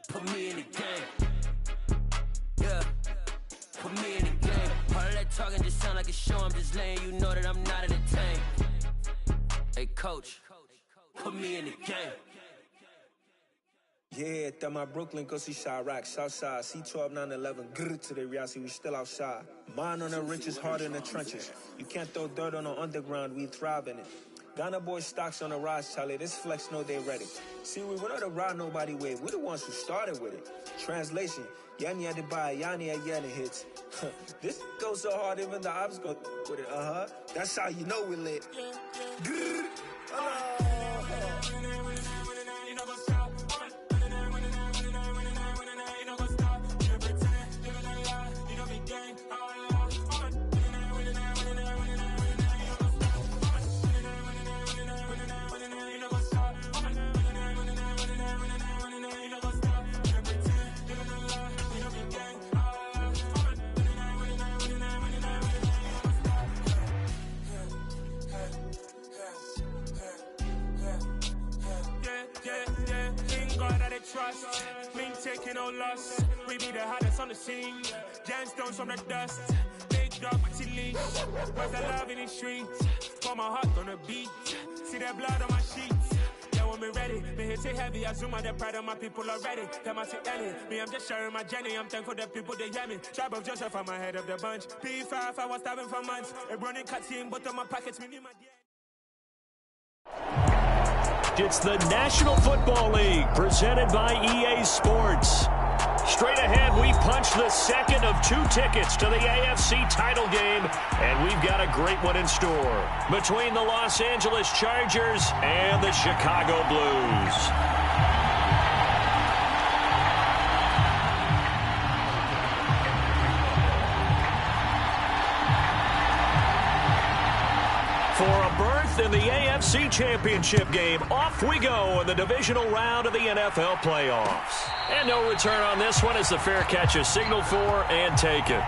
Put me in the game. Yeah. Put me in the game. All of that talking just sound like a show. I'm just letting you know that I'm not in the tank. Hey, coach. Put me in the game. Yeah, that my Brooklyn go see Chirac, Southside, C12, 911, grrr to the reality, we still outside. Mine on the riches, hard in the trenches. You can't throw dirt on the underground, we thrive in it. Ghana boys stocks on the rise, Charlie, this flex know they ready. See, we were not the ride nobody with, we're the ones who started with it. Translation, Yani had to buy, Yani had Yanni hits. This goes so hard, even the ops go with it, That's how you know we lit. Grrr, Trust, we ain't taking no loss. We be the hottest on the scene. Gemstones from the dust. Big dog, but she leash. Where's the love in the streets? Pour my heart on the beat. See that blood on my sheets. Yeah, when we ready, me hit it heavy. I zoom out the pride of my people already. Them I see Ellie. Me, I'm just sharing my journey. I'm thankful that people they hear me. Tribe of Joseph, I'm ahead of the bunch. P5, I was starving for months. A running cutscene, but on my pockets, me need my It's the National Football League, presented by EA Sports. Straight ahead, we punch the second of 2 tickets to the AFC title game, and we've got a great one in store between the Los Angeles Chargers and the Chicago Blues. For a berth in the AFC Championship game, off we go in the divisional round of the NFL playoffs. And no return on this one as the fair catch is signaled for and taken.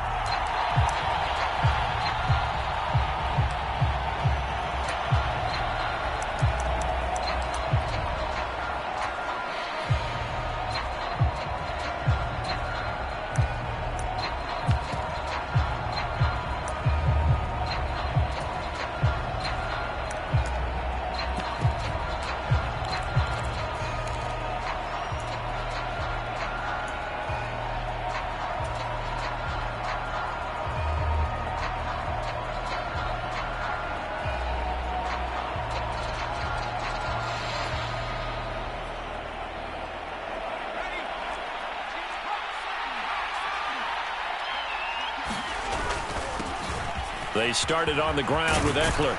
They started on the ground with Eckler.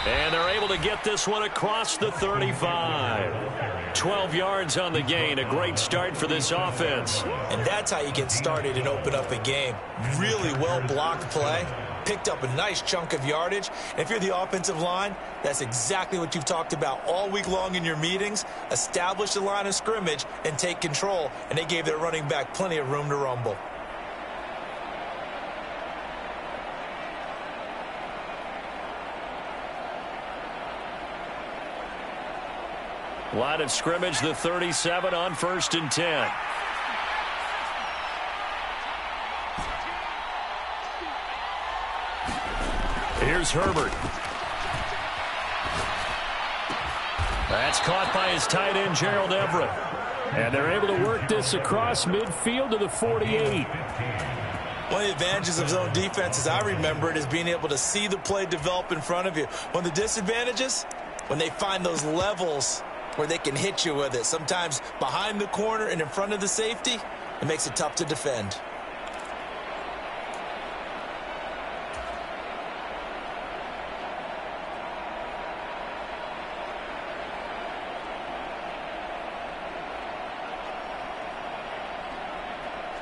And they're able to get this one across the 35. 12 yards on the gain. A great start for this offense. And that's how you get started and open up a game. Really well-blocked play. Picked up a nice chunk of yardage. And if you're the offensive line, that's exactly what you've talked about all week long in your meetings. Establish the line of scrimmage and take control. And they gave their running back plenty of room to rumble. Line of scrimmage, the 37 on 1st and 10. Here's Herbert. That's caught by his tight end, Gerald Everett. And they're able to work this across midfield to the 48. One of the advantages of zone defense, as I remember it, is being able to see the play develop in front of you. One of the disadvantages, when they find those levels where they can hit you with it. Sometimes behind the corner and in front of the safety, it makes it tough to defend.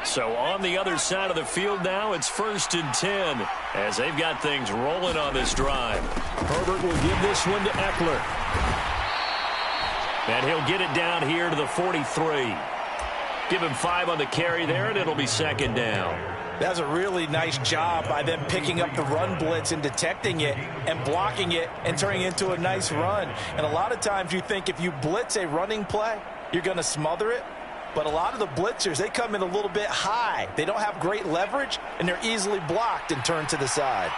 So on the other side of the field now, it's 1st and 10 as they've got things rolling on this drive. Herbert will give this one to Eckler. And he'll get it down here to the 43. Give him 5 on the carry there, and it'll be 2nd down. That's a really nice job by them picking up the run blitz and detecting it and blocking it and turning it into a nice run. And a lot of times you think if you blitz a running play, you're going to smother it. But a lot of the blitzers, they come in a little bit high. They don't have great leverage, and they're easily blocked and turned to the side.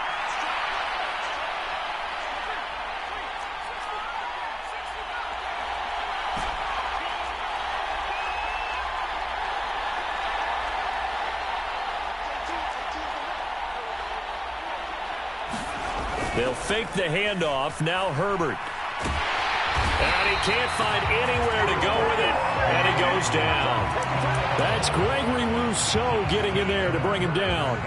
They'll fake the handoff. Now Herbert. And he can't find anywhere to go with it, and he goes down. That's Gregory Rousseau getting in there to bring him down.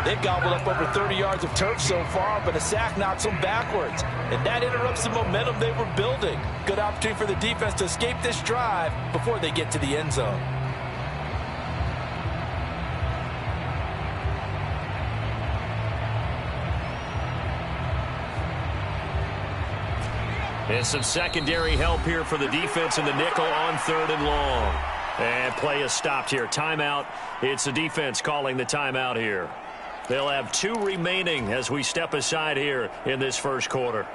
They've gobbled up over 30 yards of turf so far, but a sack knocks them backwards. And that interrupts the momentum they were building. Good opportunity for the defense to escape this drive before they get to the end zone. And some secondary help here for the defense in the nickel on 3rd and long. And play is stopped here. Timeout. It's the defense calling the timeout here. They'll have 2 remaining as we step aside here in this first quarter.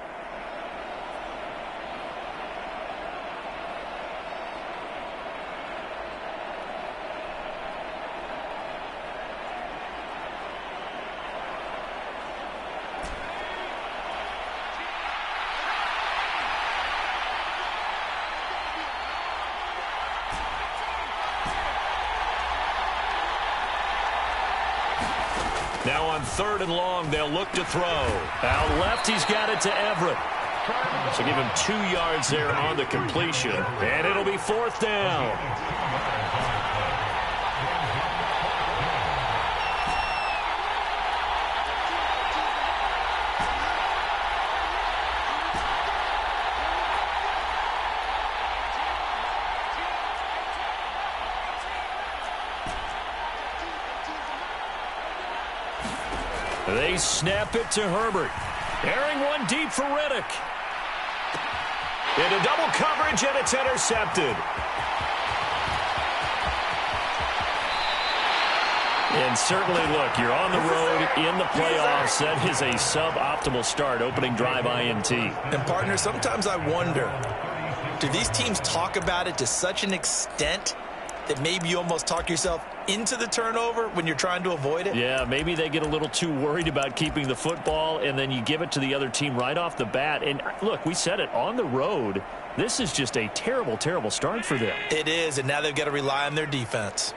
Now on 3rd and long, they'll look to throw. Out left, he's got it to Everett. So give him 2 yards there on the completion. And it'll be 4th down. They snap it to Herbert. Airing one deep for Riddick. Into double coverage, and it's intercepted. And certainly, look, you're on the road in the playoffs. That is a suboptimal start, opening drive INT. And, partner, sometimes I wonder, do these teams talk about it to such an extent that maybe you almost talk yourself into the turnover when you're trying to avoid it? Yeah, maybe they get a little too worried about keeping the football, and then you give it to the other team right off the bat. And, look, we said it, on the road, this is just a terrible, terrible start for them. It is, and now they've got to rely on their defense.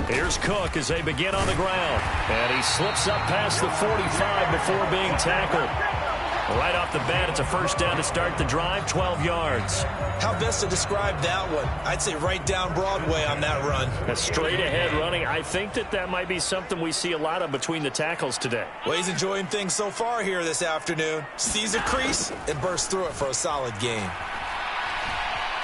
Here's Cook as they begin on the ground. And he slips up past the 45 before being tackled. Right off the bat, it's a first down to start the drive, 12 yards. How best to describe that one? I'd say right down Broadway on that run. A straight ahead running. I think that might be something we see a lot of between the tackles today. Well, he's enjoying things so far here this afternoon. Sees a crease and bursts through it for a solid gain.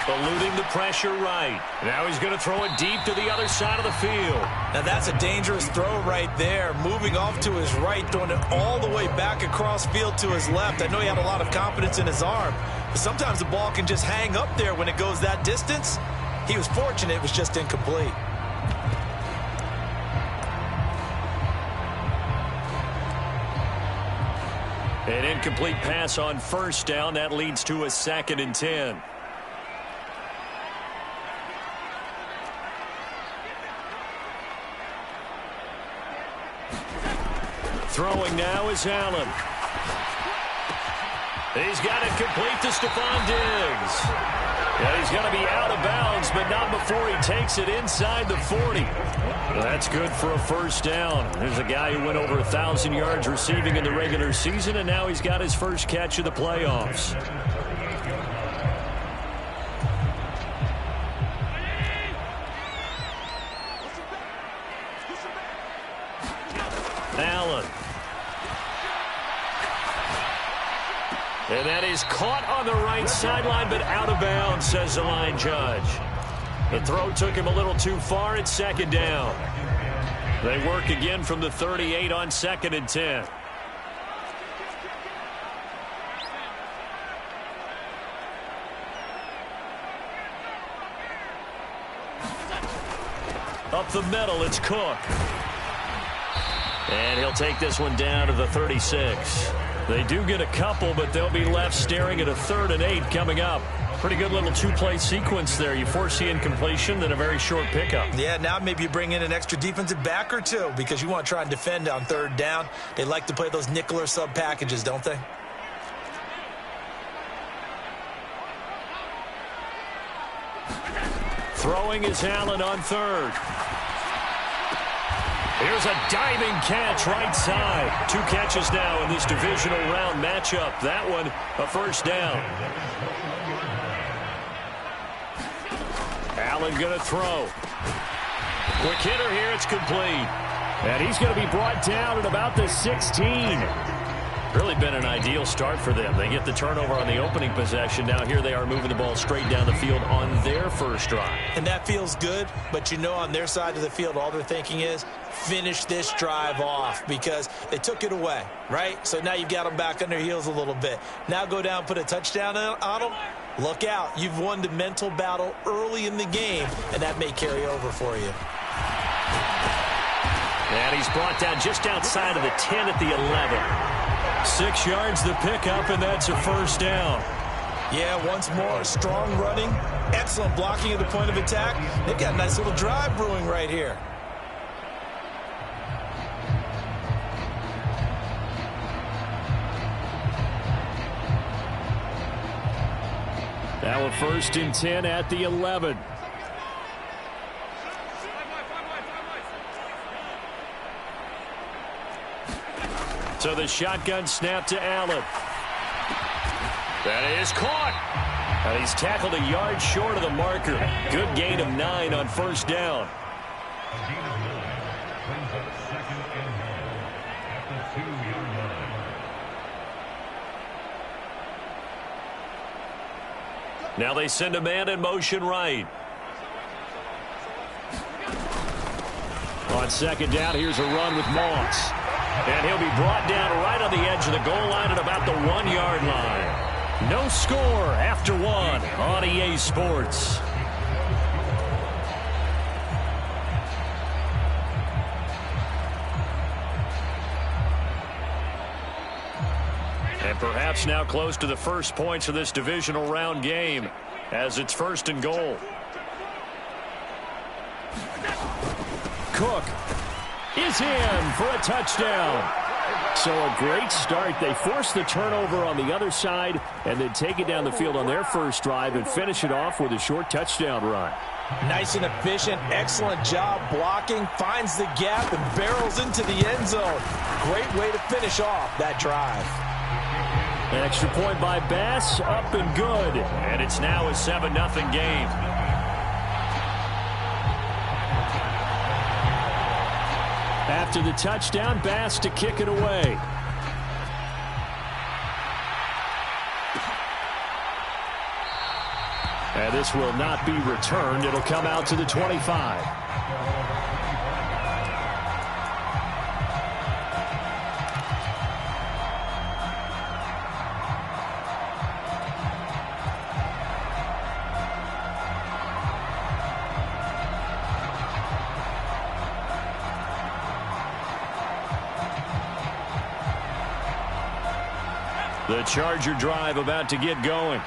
Eluding the pressure right. Now he's going to throw it deep to the other side of the field. Now that's a dangerous throw right there. Moving off to his right, throwing it all the way back across field to his left. I know he had a lot of confidence in his arm, but sometimes the ball can just hang up there when it goes that distance. He was fortunate it was just incomplete. An incomplete pass on first down. That leads to a 2nd and 10. Throwing now is Allen. He's got it complete to Stephon Diggs. Yeah, he's going to be out of bounds, but not before he takes it inside the 40. Well, that's good for a first down. There's a guy who went over 1,000 yards receiving in the regular season, and now he's got his first catch of the playoffs. Allen. And that is caught on the right sideline, but out of bounds, says the line judge. The throw took him a little too far. It's 2nd down. They work again from the 38 on 2nd and 10. Up the middle, it's Cook. And he'll take this one down to the 36. They do get a couple, but they'll be left staring at a 3rd and 8 coming up. Pretty good little two-play sequence there. You force the incompletion, then a very short pickup. Yeah, now maybe you bring in an extra defensive back or two because you want to try and defend on 3rd down. They like to play those nickel or sub packages, don't they? Throwing is Allen on 3rd. Here's a diving catch right side. 2 catches now in this divisional round matchup. That one a 1st down. Allen going to throw. Quick hitter here. It's complete. And he's going to be brought down at about the 16. Really been an ideal start for them. They get the turnover on the opening possession. Now here they are moving the ball straight down the field on their first drive. And that feels good, but you know on their side of the field all they're thinking is finish this drive off because they took it away, right? So now you've got them back on their heels a little bit. Now go down, put a touchdown on them. Look out. You've won the mental battle early in the game, and that may carry over for you. And he's brought down just outside of the 10 at the 11. 6 yards the pickup, and that's a 1st down. Yeah, once more, strong running, excellent blocking at the point of attack. They've got a nice little drive brewing right here. Now a 1st and 10 at the 11. So the shotgun snap to Allen. That is caught. And he's tackled a yard short of the marker. Good gain of 9 on 1st down. Now they send a man in motion right. On 2nd down, here's a run with Moss. And he'll be brought down right on the edge of the goal line at about the 1-yard line. No score after 1 on EA Sports. And perhaps now close to the first points of this divisional round game as it's 1st and goal. Cook is in for a touchdown. So a great start. They force the turnover on the other side and then take it down the field on their first drive and finish it off with a short touchdown run. Nice and efficient. Excellent job blocking. Finds the gap and barrels into the end zone. Great way to finish off that drive. An extra point by Bass. Up and good. And it's now a 7-0 game. After the touchdown, Bass to kick it away. And this will not be returned. It'll come out to the 25. The Charger drive about to get going.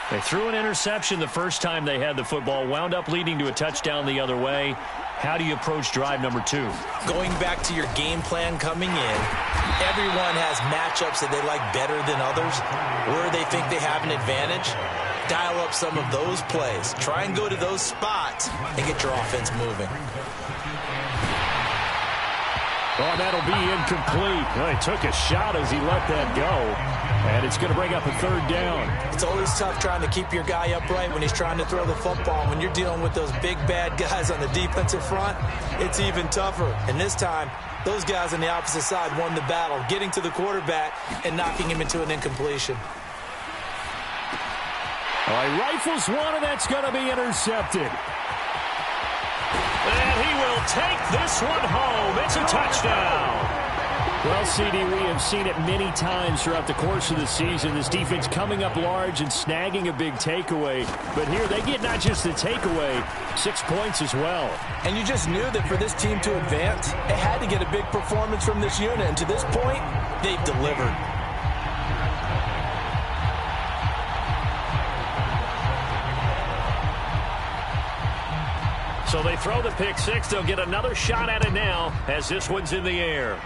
They threw an interception the first time they had the football, wound up leading to a touchdown the other way. How do you approach drive number 2? Going back to your game plan coming in, everyone has matchups that they like better than others, where they think they have an advantage. Dial up some of those plays. Try and go to those spots and get your offense moving. Oh, that'll be incomplete. Well, he took a shot as he let that go. And it's going to bring up a 3rd down. It's always tough trying to keep your guy upright when he's trying to throw the football. When you're dealing with those big, bad guys on the defensive front, it's even tougher. And this time, those guys on the opposite side won the battle, getting to the quarterback and knocking him into an incompletion. All right, rifles one, and that's going to be intercepted. And he will take this one home. It's a touchdown. Well, CD, we have seen it many times throughout the course of the season. This defense coming up large and snagging a big takeaway. But here they get not just the takeaway, 6 points as well. And you just knew that for this team to advance, it had to get a big performance from this unit. And to this point, they've delivered. So they throw the pick six. They'll get another shot at it now as this one's in the air.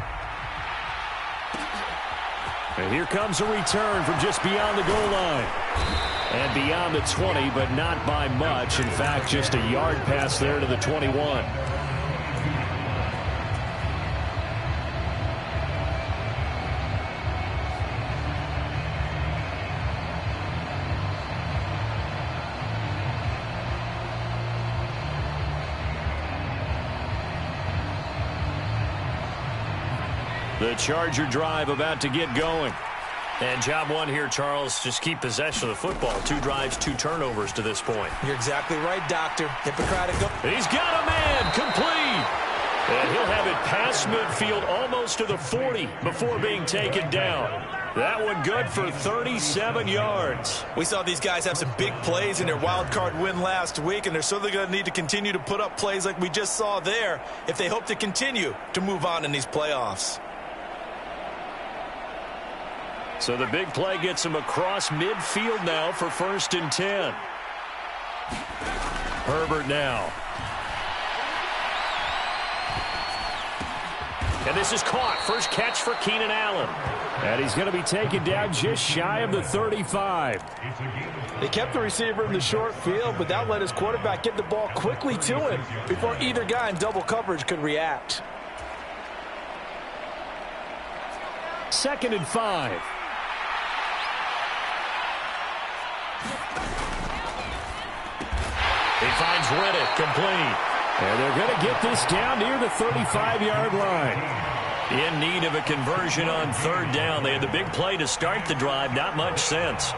And here comes a return from just beyond the goal line. And beyond the 20, but not by much. In fact, just a yard pass there to the 21. The Charger drive about to get going. And job one here, Charles, just keep possession of the football. 2 drives, 2 turnovers to this point. You're exactly right, Doctor. Hippocratic. He's got a man, complete. And he'll have it past midfield almost to the 40 before being taken down. That one good for 37 yards. We saw these guys have some big plays in their wild card win last week, and they're certainly going to need to continue to put up plays like we just saw there if they hope to continue to move on in these playoffs. So the big play gets him across midfield now for 1st and 10. Herbert now. And this is caught. First catch for Keenan Allen. And he's going to be taken down just shy of the 35. They kept the receiver in the short field, but that let his quarterback get the ball quickly to him before either guy in double coverage could react. 2nd and 5. He finds Riddick, complete. And they're going to get this down near the 35-yard line. In need of a conversion on 3rd down. They had the big play to start the drive. Not much sense.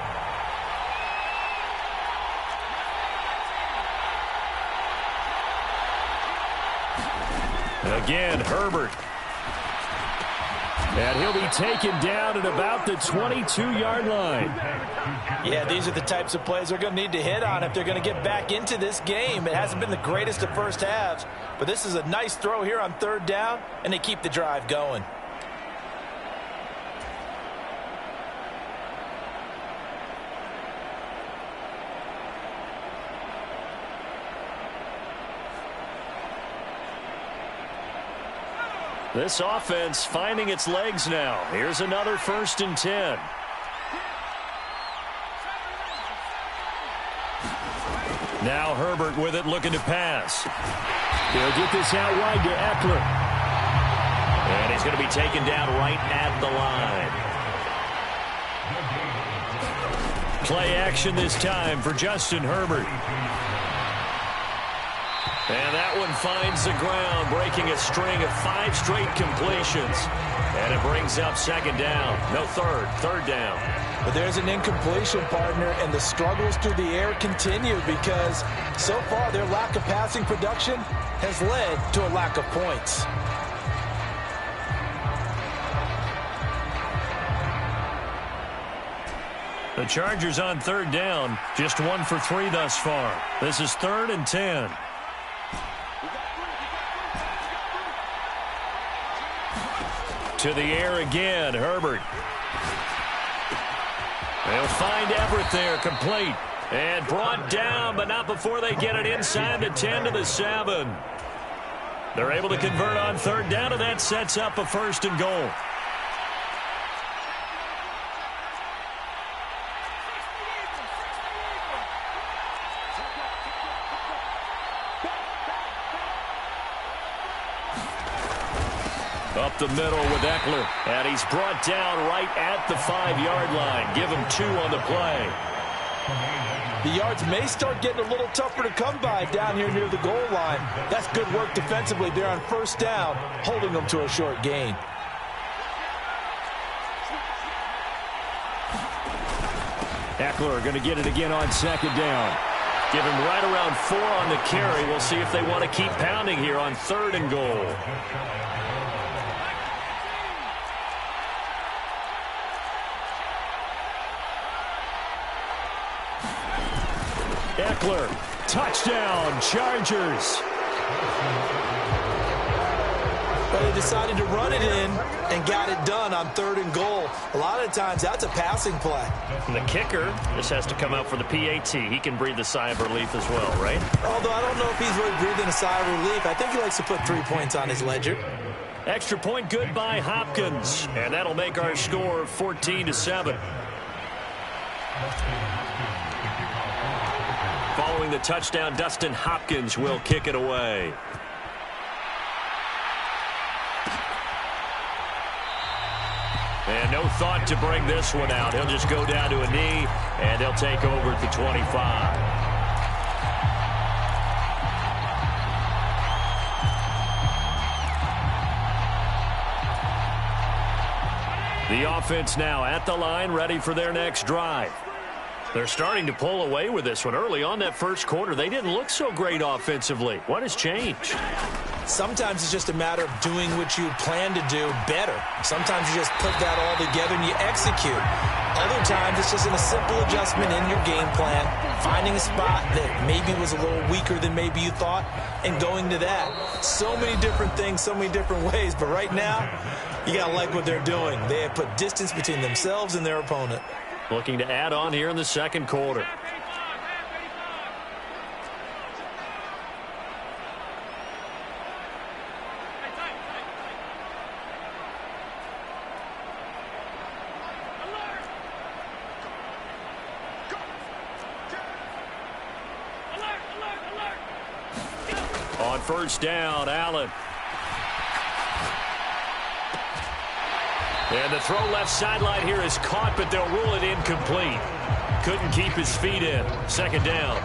Again, Herbert. And he'll be taken down at about the 22-yard line. Yeah, these are the types of plays they're going to need to hit on if they're going to get back into this game. It hasn't been the greatest of first halves, but this is a nice throw here on 3rd down, and they keep the drive going. This offense finding its legs now. Here's another 1st and 10. Now Herbert with it, looking to pass. He'll get this out wide to Eckler. And he's going to be taken down right at the line. Play action this time for Justin Herbert. And that one finds the ground, breaking a string of 5 straight completions. And it brings up 2nd down. No, 3rd down. But there's an incompletion, partner, and the struggles through the air continue because so far their lack of passing production has led to a lack of points. The Chargers on 3rd down, just 1 for 3 thus far. This is 3rd and 10. To the air again, Herbert. They'll find Everett there, complete. And brought down, but not before they get it inside the 10 to the 7. They're able to convert on 3rd down, and that sets up a 1st and goal. Up the middle with Eckler. And he's brought down right at the 5-yard line. Give him 2 on the play. The yards may start getting a little tougher to come by down here near the goal line. That's good work defensively there on 1st down, holding them to a short gain. Eckler going to get it again on 2nd down. Give him right around 4 on the carry. We'll see if they want to keep pounding here on 3rd and goal. Eckler, touchdown, Chargers. Well, they decided to run it in and got it done on 3rd and goal. A lot of times, that's a passing play. And the kicker, this has to come out for the PAT. He can breathe a sigh of relief as well, right? Although I don't know if he's really breathing a sigh of relief. I think he likes to put 3 points on his ledger. Extra point good by Hopkins. And that'll make our score 14-7. Following the touchdown, Dustin Hopkins will kick it away. And no thought to bring this one out. He'll just go down to a knee, and they'll take over at the 25. The offense now at the line, ready for their next drive. They're starting to pull away with this one. Early on that first quarter, they didn't look so great offensively. What has changed? Sometimes it's just a matter of doing what you plan to do better. Sometimes you just put that all together and you execute. Other times it's just a simple adjustment in your game plan, finding a spot that maybe was a little weaker than maybe you thought, and going to that. So many different things, so many different ways, but right now, you got to like what they're doing. They have put distance between themselves and their opponent. Looking to add on here in the second quarter. On first down, Allen. And the throw left sideline here is caught, but they'll rule it incomplete. Couldn't keep his feet in. Second down.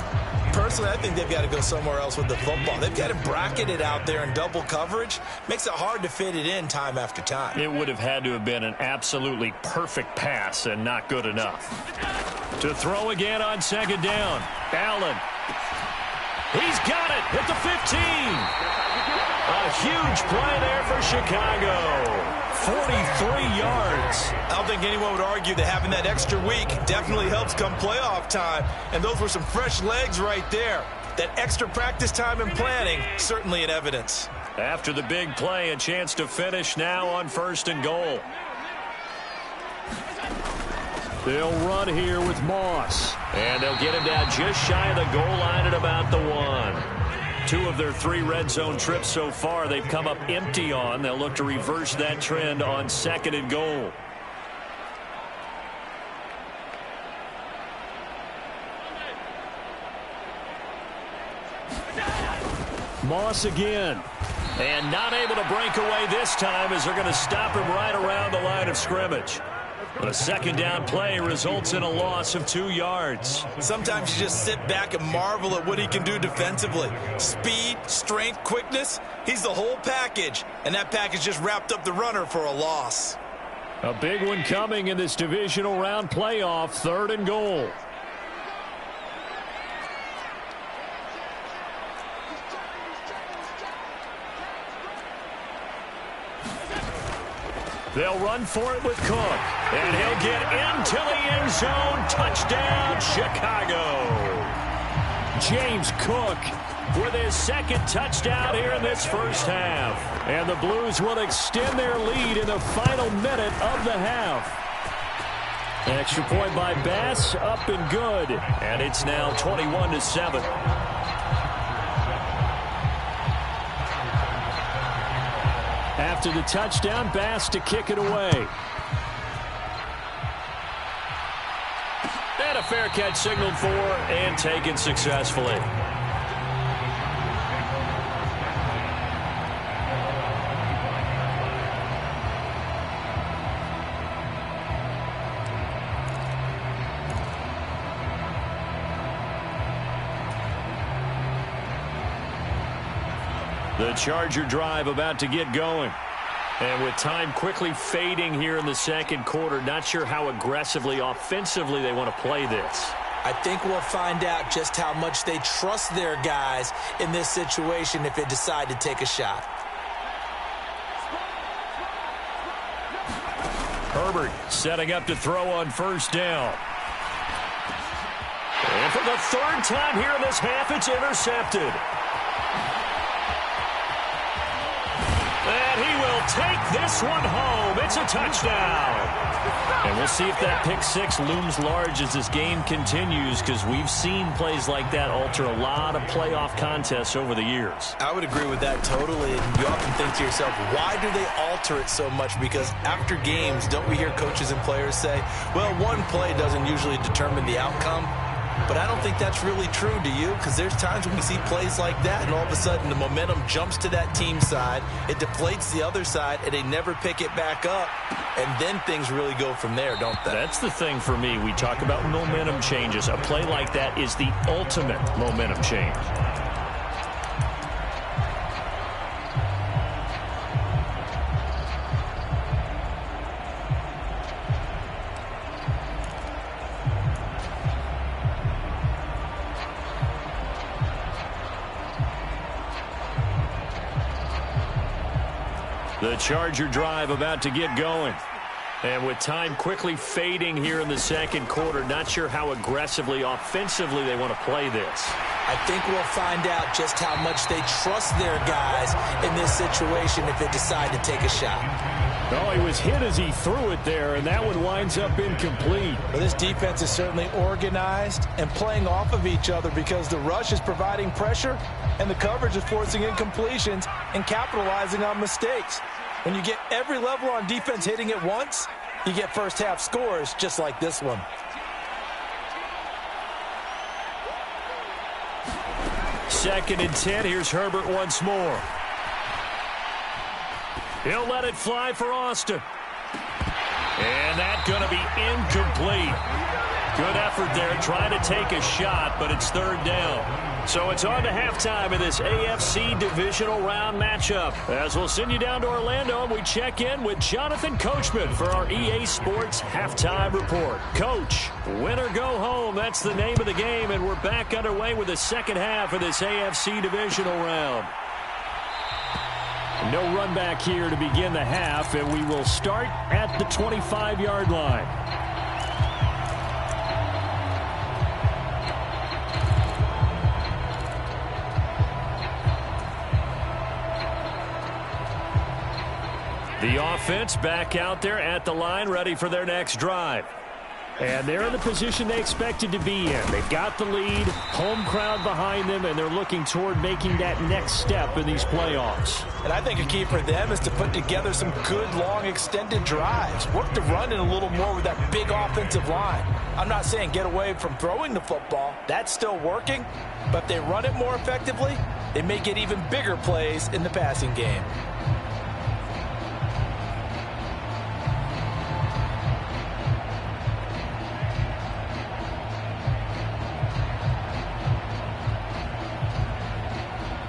Personally, I think they've got to go somewhere else with the football. They've got to bracket it out there in double coverage. Makes it hard to fit it in time after time. It would have had to have been an absolutely perfect pass and not good enough. To throw again on second down. Allen. He's got it at the 15. A huge play there for Chicago. 43 yards. I don't think anyone would argue that having that extra week definitely helps come playoff time. And those were some fresh legs right there. That extra practice time and planning, certainly in evidence. After the big play, a chance to finish now on first and goal. They'll run here with Moss. And they'll get him down just shy of the goal line at about the 1. 2 of their 3 red zone trips so far they've come up empty on. They'll look to reverse that trend on second and goal. Moss again. And not able to break away this time as they're going to stop him right around the line of scrimmage. But a second down play results in a loss of 2 yards. Sometimes you just sit back and marvel at what he can do defensively. Speed, strength, quickness, he's the whole package. And that package just wrapped up the runner for a loss. A big one coming in this divisional round playoff, third and goal. They'll run for it with Cook. And he'll get into the end zone. Touchdown, Chicago. James Cook with his second touchdown here in this first half. And the Blues will extend their lead in the final minute of the half. Extra point by Bass, up and good. And it's now 21-7. After the touchdown, Bass to kick it away. And a fair catch signaled for and taken successfully. The Charger drive about to get going. And with time quickly fading here in the second quarter, not sure how aggressively, offensively they want to play this. I think we'll find out just how much they trust their guys in this situation if they decide to take a shot. Herbert setting up to throw on first down. And for the third time here in this half, it's intercepted. And he will take this one home. It's a touchdown. And we'll see if that pick six looms large as this game continues, because we've seen plays like that alter a lot of playoff contests over the years. I would agree with that totally. And you often think to yourself, why do they alter it so much? Because after games, don't we hear coaches and players say, well, one play doesn't usually determine the outcome? But I don't think that's really true, do you? Because there's times when we see plays like that, and all of a sudden the momentum jumps to that team side, it deflates the other side, and they never pick it back up, and then things really go from there, don't they? That's the thing for me. We talk about momentum changes. A play like that is the ultimate momentum change. The Charger drive about to get going. And with time quickly fading here in the second quarter, not sure how aggressively, offensively they want to play this. I think we'll find out just how much they trust their guys in this situation if they decide to take a shot. Oh, he was hit as he threw it there, and that one winds up incomplete. Well, this defense is certainly organized and playing off of each other because the rush is providing pressure and the coverage is forcing incompletions and capitalizing on mistakes. When you get every level on defense hitting at once, you get first half scores just like this one. Second and 10. Here's Herbert once more. He'll let it fly for Austin. And that's going to be incomplete. Good effort there, trying to take a shot, but it's third down. So it's on to halftime in this AFC divisional round matchup. As we'll send you down to Orlando, and we check in with Jonathan Coachman for our EA Sports Halftime Report. Coach, win or go home, that's the name of the game, and we're back underway with the second half of this AFC divisional round. No run back here to begin the half, and we will start at the 25-yard line. The offense back out there at the line, ready for their next drive. And they're in the position they expected to be in. They've got the lead, home crowd behind them, and they're looking toward making that next step in these playoffs. And I think a key for them is to put together some good, long, extended drives. Work the run in a little more with that big offensive line. I'm not saying get away from throwing the football. That's still working. But if they run it more effectively, they may get even bigger plays in the passing game.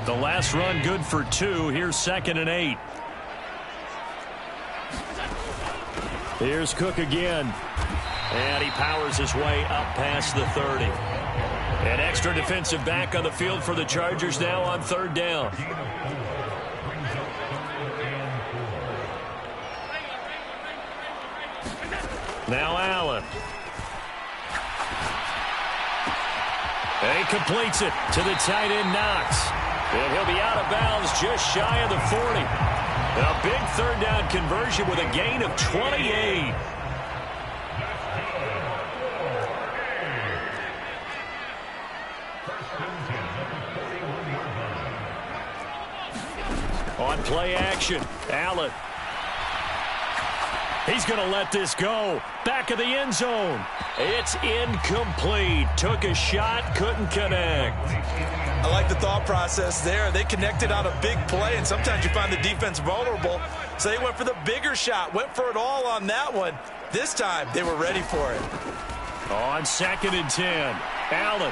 The last run good for 2. Here's 2nd and 8. Here's Cook again. And he powers his way up past the 30. An extra defensive back on the field for the Chargers now on third down. Now Allen. And he completes it to the tight end Knox. And he'll be out of bounds just shy of the 40. A big third down conversion with a gain of 28. On play action, Allen. He's going to let this go. Back of the end zone. It's incomplete. Took a shot, couldn't connect. I like the thought process there. They connected on a big play, and sometimes you find the defense vulnerable. So they went for the bigger shot, went for it all on that one. This time, they were ready for it. On 2nd and 10, Allen.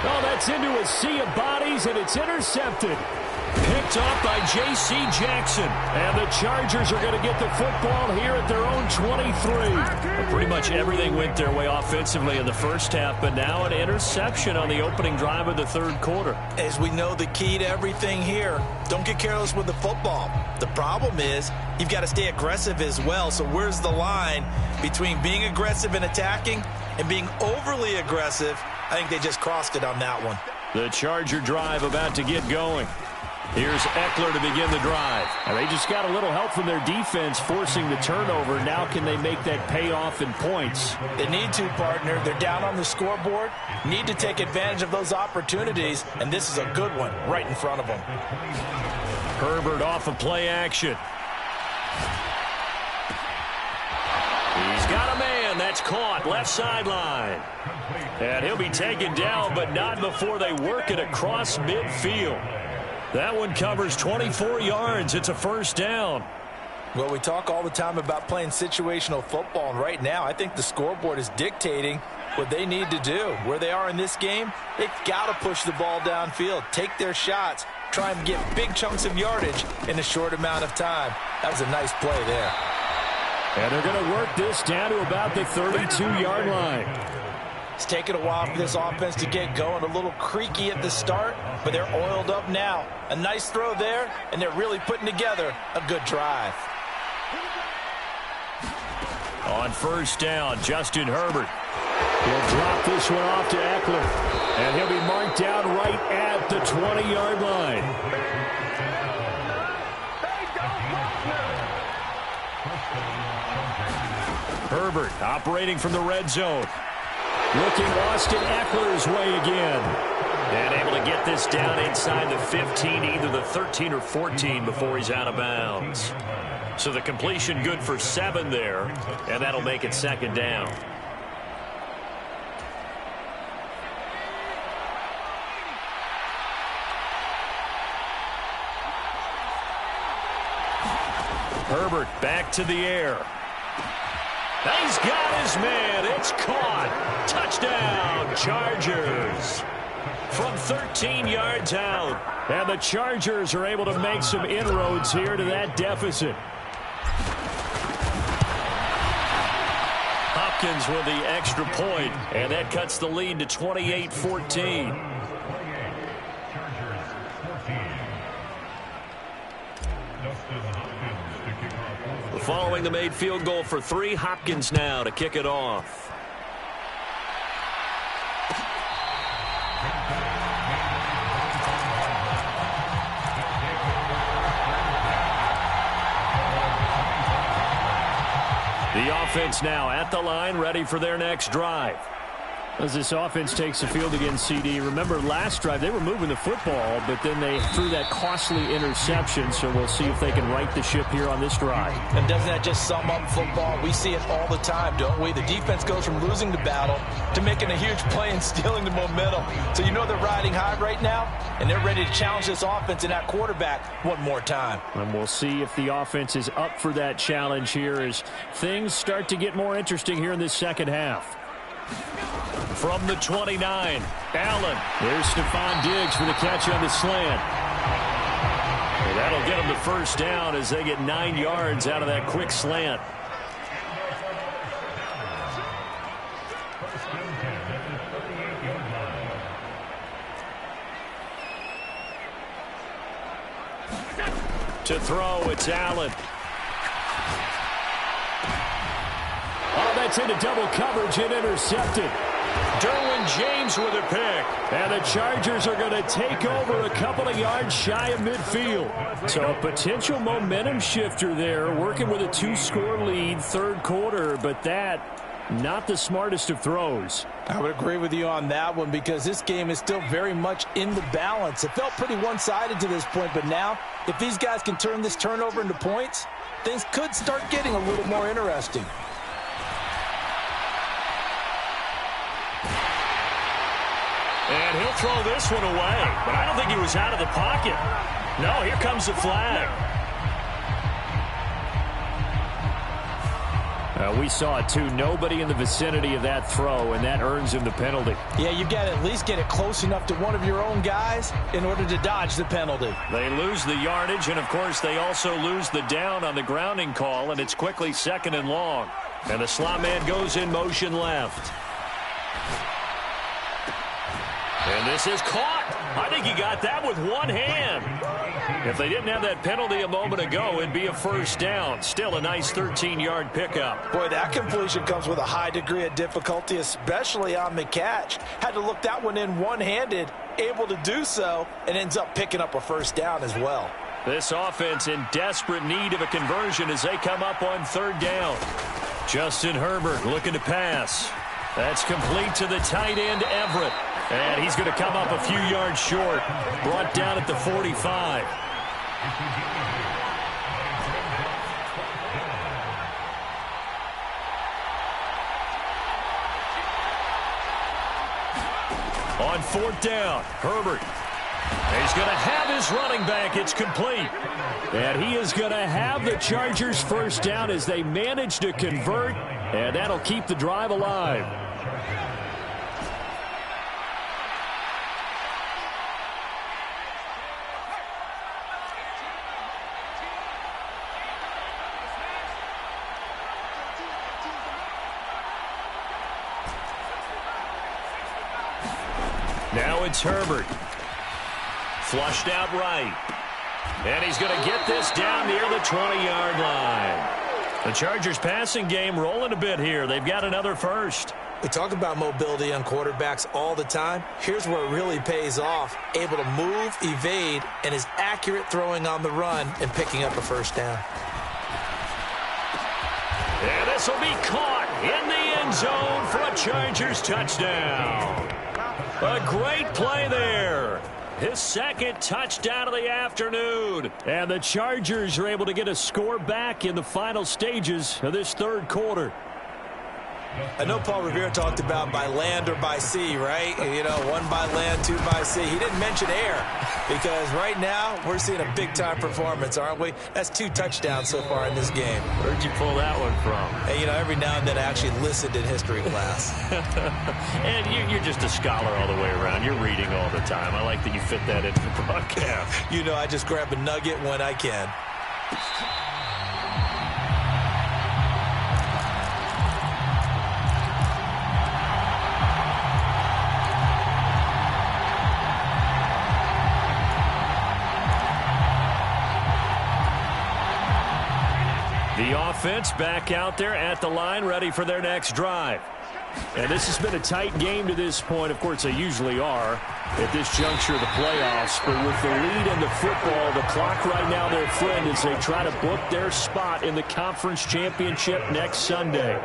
Oh, that's into a sea of bodies, and it's intercepted. Picked off by J.C. Jackson. And the Chargers are going to get the football here at their own 23. Well, pretty much everything went their way offensively in the first half, but now an interception on the opening drive of the third quarter. As we know, the key to everything here, don't get careless with the football. The problem is you've got to stay aggressive as well. So where's the line between being aggressive and attacking and being overly aggressive? I think they just crossed it on that one. The Charger drive about to get going. Here's Eckler to begin the drive. And they just got a little help from their defense forcing the turnover. Now can they make that pay off in points? They need to, partner. They're down on the scoreboard. Need to take advantage of those opportunities, and this is a good one right in front of them. Herbert off of play action. He's got a man. That's caught. Left sideline. And he'll be taken down, but not before they work it across midfield. That one covers 24 yards. It's a first down. Well, we talk all the time about playing situational football, and right now I think the scoreboard is dictating what they need to do. Where they are in this game, they've got to push the ball downfield, take their shots, try and get big chunks of yardage in a short amount of time. That was a nice play there. And they're going to work this down to about the 32-yard line. It's taken a while for this offense to get going. A little creaky at the start, but they're oiled up now. A nice throw there, and they're really putting together a good drive. On first down, Justin Herbert. He'll drop this one off to Eckler. And he'll be marked down right at the 20-yard line. Herbert operating from the red zone. Looking Austin Eckler's way again. And able to get this down inside the 15, either the 13 or 14 before he's out of bounds. So the completion good for 7 there, and that'll make it second down. Herbert back to the air. He's got his man. It's caught. Touchdown, Chargers. From 13 yards out. And the Chargers are able to make some inroads here to that deficit. Hopkins with the extra point, and that cuts the lead to 28-14. Following the made field goal for 3, Hopkins now to kick it off. The offense now at the line, ready for their next drive. As this offense takes the field against CD, remember last drive they were moving the football, but then they threw that costly interception, so we'll see if they can right the ship here on this drive. And doesn't that just sum up football? We see it all the time, don't we? The defense goes from losing the battle to making a huge play and stealing the momentum. So you know they're riding high right now, and they're ready to challenge this offense and that quarterback one more time. And we'll see if the offense is up for that challenge here as things start to get more interesting here in this second half. From the 29, Allen. There's Stephon Diggs for the catch on the slant. And that'll get them the first down as they get 9 yards out of that quick slant. To throw, it's Allen. Oh, that's into double coverage and intercepted. Derwin James with a pick. And the Chargers are going to take over a couple of yards shy of midfield. So a potential momentum shifter there, working with a 2-score lead, third quarter, but that not the smartest of throws. I would agree with you on that one because this game is still very much in the balance. It felt pretty one-sided to this point, but now if these guys can turn this turnover into points, things could start getting a little more interesting. And he'll throw this one away, but I don't think he was out of the pocket. No, here comes the flag. We saw it too. Nobody in the vicinity of that throw, and that earns him the penalty. Yeah, you've got to at least get it close enough to one of your own guys in order to dodge the penalty. They lose the yardage, and of course they also lose the down on the grounding call, and it's quickly 2nd and long. And the slot man goes in motion left. And this is caught. I think he got that with one hand. If they didn't have that penalty a moment ago, it'd be a first down. Still a nice 13-yard pickup. Boy, that completion comes with a high degree of difficulty, especially on the catch. Had to look that one in one-handed, able to do so, and ends up picking up a first down as well. This offense in desperate need of a conversion as they come up on third down. Justin Herbert looking to pass. That's complete to the tight end, Everett. And he's going to come up a few yards short. Brought down at the 45. On fourth down, Herbert. He's going to have his running back. It's complete. And he is going to have the Chargers first down as they manage to convert. And that'll keep the drive alive. Now it's Herbert. Flushed out right. And he's going to get this down near the 20-yard line. The Chargers passing game rolling a bit here. They've got another first. We talk about mobility on quarterbacks all the time. Here's where it really pays off. Able to move, evade, and is accurate throwing on the run and picking up a first down. And this will be caught in the end zone for a Chargers touchdown. A great play there. His second touchdown of the afternoon. And the Chargers are able to get a score back in the final stages of this third quarter. I know Paul Revere talked about by land or by sea, right? You know, one by land, two by sea. He didn't mention air because right now we're seeing a big-time performance, aren't we? That's 2 touchdowns so far in this game. Where'd you pull that one from? And, you know, every now and then I actually listened in history class. And you're just a scholar all the way around. You're reading all the time. I like that you fit that into the broadcast. You know, I just grab a nugget when I can. The offense back out there at the line, ready for their next drive. And this has been a tight game to this point. Of course, they usually are at this juncture of the playoffs. But with the lead in the football, the clock right now their friend as they try to book their spot in the conference championship next Sunday.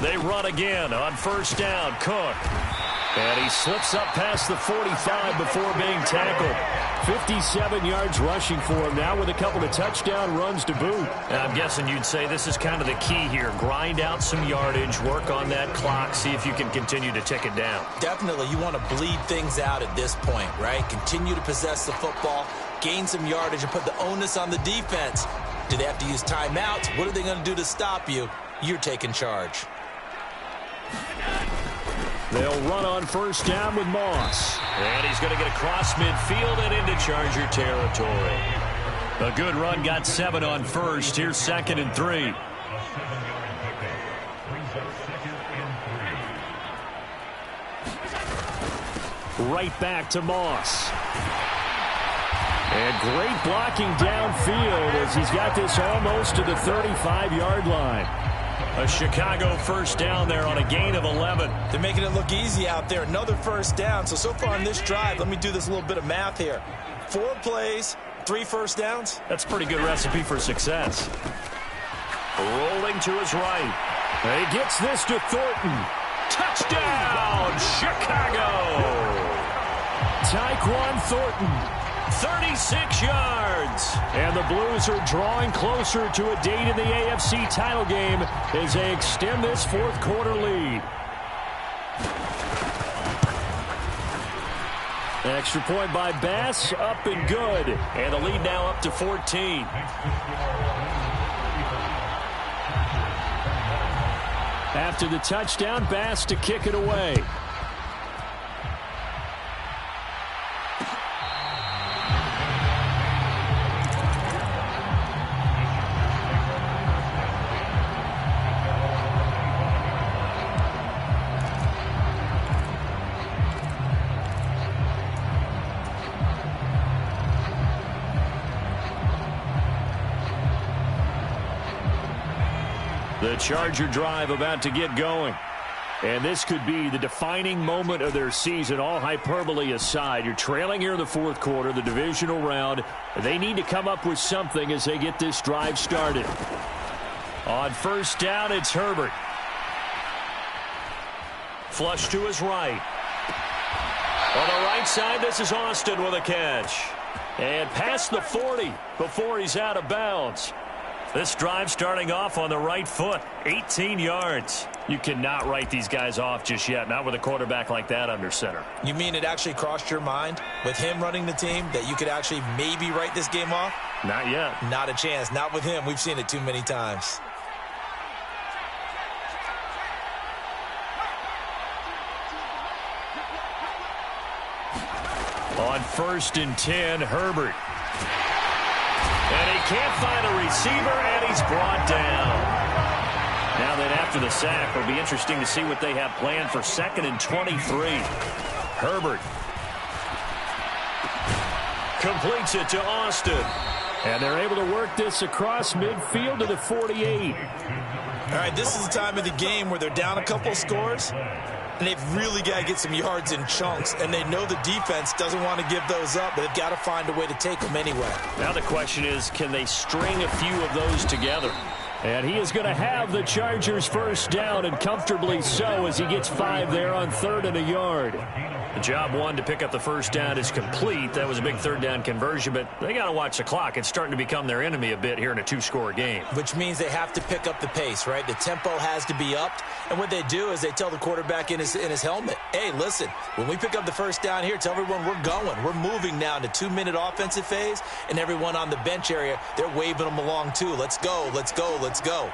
They run again on first down. Cook. And he slips up past the 45 before being tackled. 57 yards rushing for him now with a couple of touchdown runs to boot. And I'm guessing you'd say this is kind of the key here. Grind out some yardage, work on that clock, see if you can continue to tick it down. Definitely. You want to bleed things out at this point, right? Continue to possess the football, gain some yardage, and put the onus on the defense. Do they have to use timeouts? What are they going to do to stop you? You're taking charge. They'll run on first down with Moss. And he's going to get across midfield and into Charger territory. A good run, got 7 on first. Here's 2nd and 3. Right back to Moss. And great blocking downfield as he's got this almost to the 35-yard line. A Chicago first down there on a gain of 11. They're making it look easy out there. Another first down. So far in this drive, let me do this little bit of math here. 4 plays, 3 first downs. That's a pretty good recipe for success. Rolling to his right. He gets this to Thornton. Touchdown, Chicago! Tyquan Thornton. 36 yards. And the Blues are drawing closer to a date in the AFC title game as they extend this fourth quarter lead. Extra point by Bass, up and good. And the lead now up to 14. After the touchdown, Bass to kick it away. The Charger drive about to get going. And this could be the defining moment of their season, all hyperbole aside. You're trailing here in the fourth quarter, the divisional round. They need to come up with something as they get this drive started. On first down, it's Herbert. Flush to his right. On the right side, this is Austin with a catch. And past the 40 before he's out of bounds. This drive starting off on the right foot, 18 yards. You cannot write these guys off just yet, not with a quarterback like that under center. You mean it actually crossed your mind with him running the team that you could actually maybe write this game off? Not yet. Not a chance. Not with him. We've seen it too many times. On first and 10, Herbert. And he can't find a receiver, and he's brought down. Now then, after the sack, it'll be interesting to see what they have planned for 2nd and 23. Herbert completes it to Austin. And they're able to work this across midfield to the 48. All right, this is the time of the game where they're down a couple scores, and they've really got to get some yards in chunks, and they know the defense doesn't want to give those up, but they've got to find a way to take them anyway. Now the question is, can they string a few of those together? And he is going to have the Chargers first down, and comfortably so, as he gets 5 there on 3rd and a yard. The job one to pick up the first down is complete. That was a big 3rd down conversion, but they got to watch the clock. It's starting to become their enemy a bit here in a 2-score game. Which means they have to pick up the pace, right? The tempo has to be upped. And what they do is they tell the quarterback in his helmet, hey, listen, when we pick up the first down here, tell everyone we're going. We're moving now into 2-minute offensive phase, and everyone on the bench area, they're waving them along too. Let's go, let's go, let's go.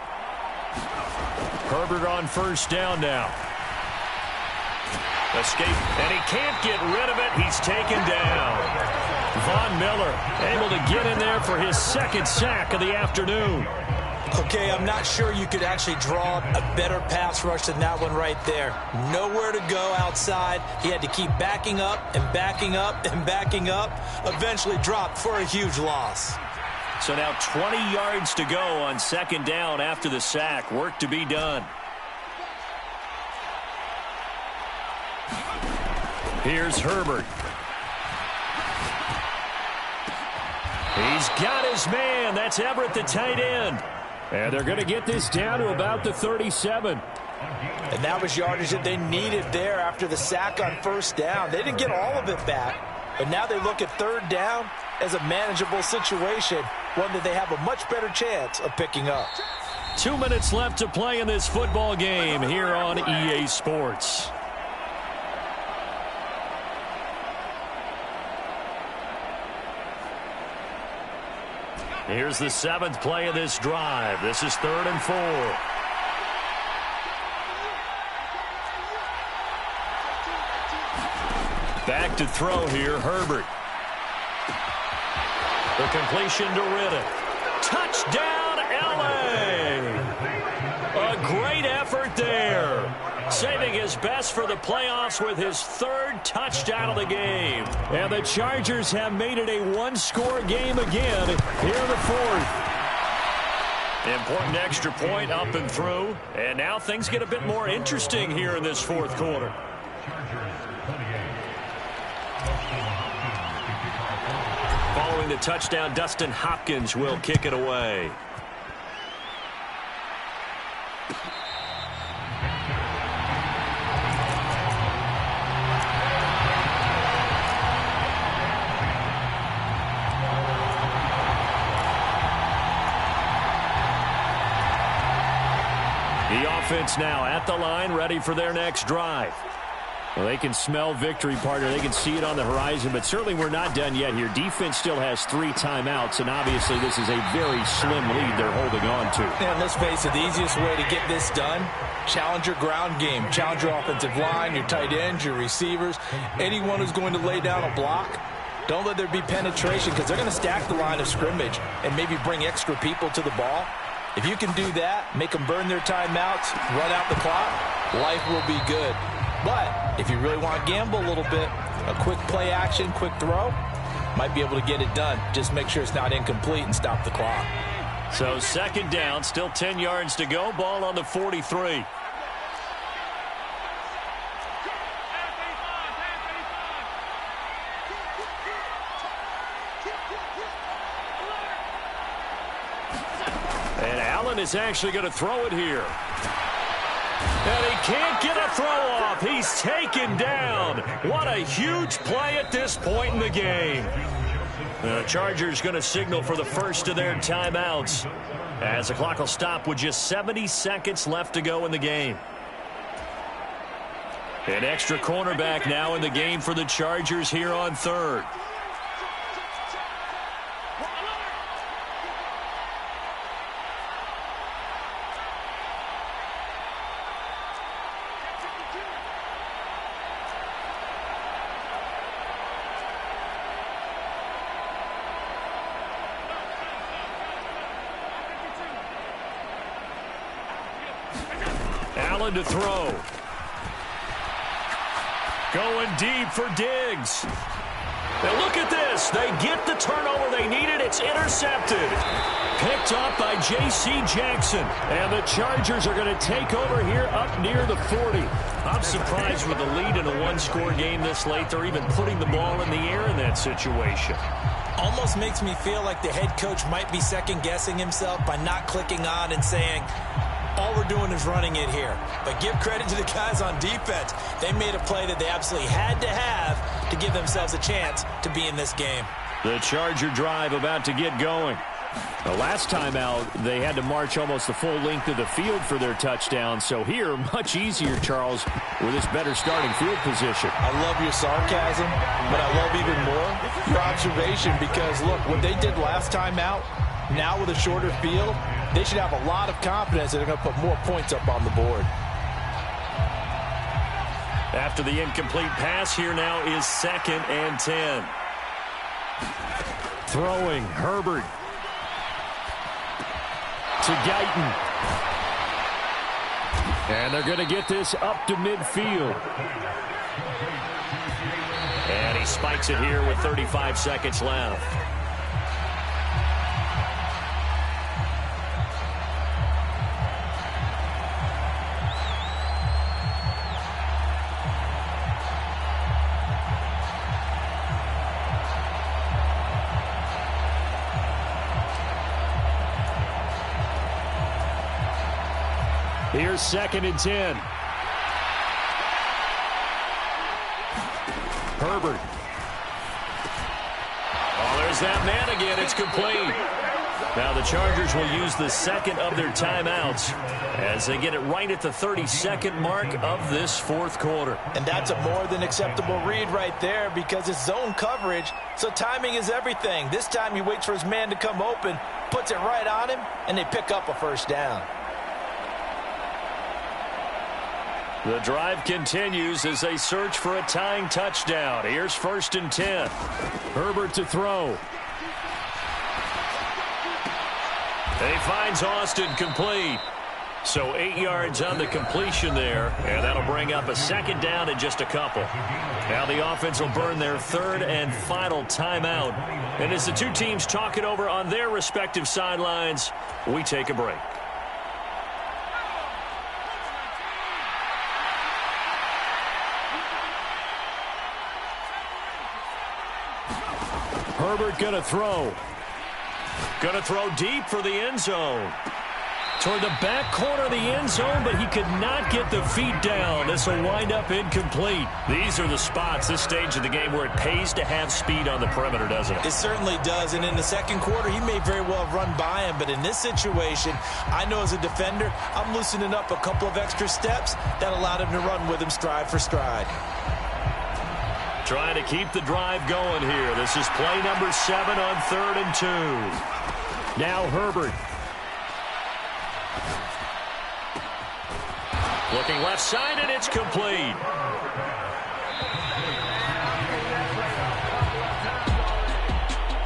Herbert on first down now. Escape, and he can't get rid of it. He's taken down. Von Miller able to get in there for his 2nd sack of the afternoon. Okay, I'm not sure you could actually draw a better pass rush than that one right there. Nowhere to go outside. He had to keep backing up and backing up and backing up. Eventually dropped for a huge loss. So now 20 yards to go on 2nd down after the sack. Work to be done. Here's Herbert. He's got his man. That's Everett, the tight end. And they're going to get this down to about the 37. And that was yardage that they needed there after the sack on first down. They didn't get all of it back, but now they look at 3rd down as a manageable situation, one that they have a much better chance of picking up. 2 minutes left to play in this football game here on EA Sports. Here's the 7th play of this drive. This is 3rd and 4. Back to throw here, Herbert. The completion to Riddick. Touchdown, L.A. A great effort there. Saving his best for the playoffs with his 3rd touchdown of the game. And the Chargers have made it a 1-score game again here in the 4th. Important extra point up and through. And now things get a bit more interesting here in this 4th quarter. Following the touchdown, Dustin Hopkins will kick it away. The offense now at the line, ready for their next drive. Well, they can smell victory, partner. They can see it on the horizon, but certainly we're not done yet here. Defense still has 3 timeouts, and obviously this is a very slim lead they're holding on to. And let's face it, the easiest way to get this done, challenge your ground game. Challenge your offensive line, your tight ends, your receivers, anyone who's going to lay down a block. Don't let there be penetration, because they're going to stack the line of scrimmage and maybe bring extra people to the ball. If you can do that, make them burn their timeouts, run out the clock, life will be good. But if you really want to gamble a little bit, a quick play action, quick throw, might be able to get it done. Just make sure it's not incomplete and stop the clock. So second down, still 10 yards to go. Ball on the 43. And Allen is actually going to throw it here. And he can't get a throw off. He's taken down. What a huge play at this point in the game. The Chargers going to signal for the first of their timeouts as the clock will stop with just 70 seconds left to go in the game. An extra cornerback now in the game for the Chargers here on third. Allen to throw. Going deep for Diggs. Now look at this. They get the turnover they needed. It's intercepted. Picked off by J.C. Jackson. And the Chargers are going to take over here up near the 40. I'm surprised with the lead in a one-score game this late. They're even putting the ball in the air in that situation. Almost makes me feel like the head coach might be second-guessing himself by not clicking on and saying, all we're doing is running it here. But give credit to the guys on defense. They made a play that they absolutely had to have to give themselves a chance to be in this game. The Charger drive about to get going. The last time out, they had to march almost the full length of the field for their touchdown. So here, much easier, Charles, with this better starting field position. I love your sarcasm, but I love even more your observation because, look, what they did last time out, now with a shorter field, they should have a lot of confidence that they're going to put more points up on the board. After the incomplete pass, here now is 2nd and 10. Throwing, Herbert to Guyton. And they're going to get this up to midfield. And he spikes it here with 35 seconds left. Here's 2nd and 10. Herbert. Oh, there's that man again. It's complete. Now the Chargers will use the second of their timeouts as they get it right at the 32nd mark of this fourth quarter. And that's a more than acceptable read right there because it's zone coverage, so timing is everything. This time he waits for his man to come open, puts it right on him, and they pick up a first down. The drive continues as they search for a tying touchdown. Here's 1st and 10. Herbert to throw. He finds Austin complete. So 8 yards on the completion there, and that'll bring up a 2nd down in just a couple. Now the offense will burn their 3rd and final timeout. And as the two teams talk it over on their respective sidelines, we take a break. Herbert going to throw. Going to throw deep for the end zone. Toward the back corner of the end zone, but he could not get the feet down. This will wind up incomplete. These are the spots, this stage of the game, where it pays to have speed on the perimeter, doesn't it? It certainly does, and in the second quarter, he may very well have run by him, but in this situation, I know as a defender, I'm loosening up a couple of extra steps that allowed him to run with him stride for stride. Trying to keep the drive going here. This is play number 7 on 3rd and 2. Now Herbert. Looking left side, and it's complete.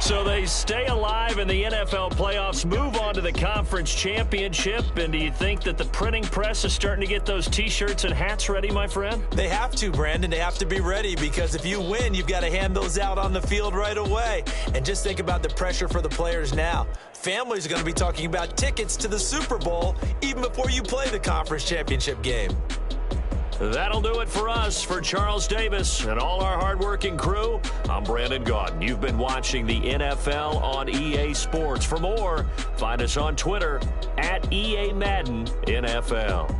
So they stay alive in the NFL playoffs, move on to the conference championship, and do you think that the printing press is starting to get those T-shirts and hats ready, my friend? They have to, Brandon. They have to be ready because if you win, you've got to hand those out on the field right away. And just think about the pressure for the players now. Families are going to be talking about tickets to the Super Bowl even before you play the conference championship game. That'll do it for us. For Charles Davis and all our hardworking crew, I'm Brandon Gaudin. You've been watching the NFL on EA Sports. For more, find us on Twitter @EA Madden NFL.